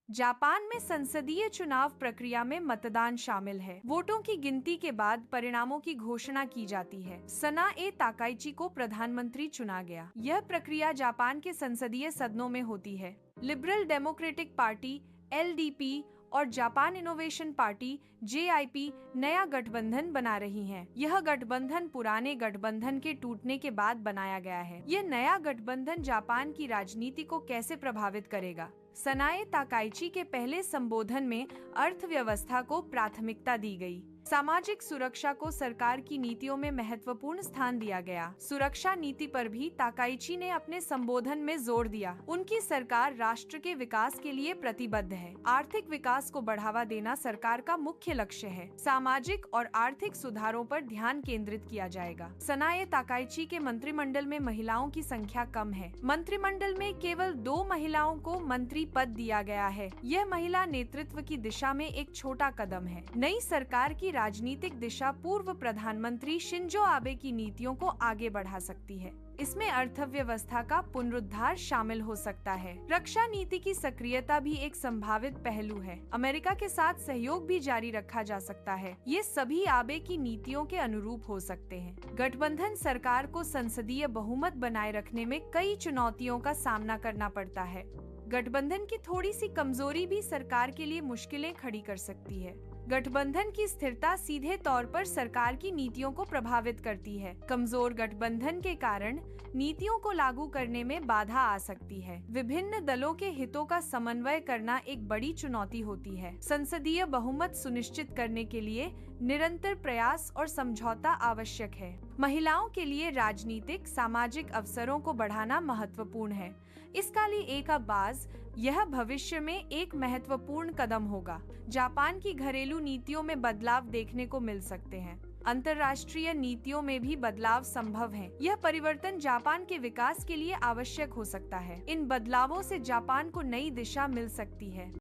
Japan में संसदीय चुनाव प्रक्रिया में मतदान शामिल है। वोटों की गिनती के बाद परिणामों की घोषणा की जाती है। सनाए ताकाइची को प्रधानमंत्री चुना गया। यह प्रक्रिया जापान के संसदीय सदनों में होती है। लिबरल डेमोक्रेटिक पार्टी (LDP) और जापान इनोवेशन पार्टी (JIP) नया गठबंधन बना रही हैं। यह गठबंधन पुराने गठबंधन के टूटने के बाद बनाया गया है। यह नया गठबंधन जापान की राजनीति को कैसे प्रभावित करेगा? सनाए ताकाइची के पहले संबोधन में अर्थव्यवस्था को प्राथमिकता दी गई। सामाजिक सुरक्षा को सरकार की नीतियों में महत्वपूर्ण स्थान दिया गया। सुरक्षा नीति पर भी ताकाइची ने अपने संबोधन में जोर दिया। उनकी सरकार राष्ट्र के विकास के लिए प्रतिबद्ध है। आर्थिक विकास को बढ़ावा देना सरकार का मुख्य लक्ष्य है। सामाजिक और आर्थिक सुधारों पर ध्यान केंद्रित किया जाएगा। सनाए ताकाइची के मंत्रिमंडल में महिलाओं की संख्या कम है। मंत्रिमंडल में केवल 2 महिलाओं को मंत्री पद दिया गया है। यह महिला नेतृत्व की दिशा में एक छोटा कदम है। नई सरकार की राजनीतिक दिशा पूर्व प्रधानमंत्री शिंजो आबे की नीतियों को आगे बढ़ा सकती है। इसमें अर्थव्यवस्था का पुनरुद्धार शामिल हो सकता है। रक्षा नीति की सक्रियता भी एक संभावित पहलू है। अमेरिका के साथ सहयोग भी जारी रखा जा सकता है। ये सभी आबे की नीतियों के अनुरूप हो सकते हैं। गठबंधन सरकार को संसदीय बहुमत बनाए रखने में कई चुनौतियों का सामना करना पड़ता है। गठबंधन की थोड़ी सी कमजोरी भी सरकार के लिए मुश्किलें खड़ी कर सकती है। गठबंधन की स्थिरता सीधे तौर पर सरकार की नीतियों को प्रभावित करती है। कमजोर गठबंधन के कारण नीतियों को लागू करने में बाधा आ सकती है। विभिन्न दलों के हितों का समन्वय करना एक बड़ी चुनौती होती है। संसदीय बहुमत सुनिश्चित करने के लिए निरंतर प्रयास और समझौता आवश्यक है। महिलाओं के लिए राजनीतिक सामाजिक अवसरों को बढ़ाना महत्वपूर्ण है। इसका लिए एक आवाज यह भविष्य में एक महत्वपूर्ण कदम होगा। जापान की घरेलू नीतियों में बदलाव देखने को मिल सकते हैं। अंतर्राष्ट्रीय नीतियों में भी बदलाव संभव है। यह परिवर्तन जापान के विकास के लिए आवश्यक हो सकता है। इन बदलावों से जापान को नई दिशा मिल सकती है।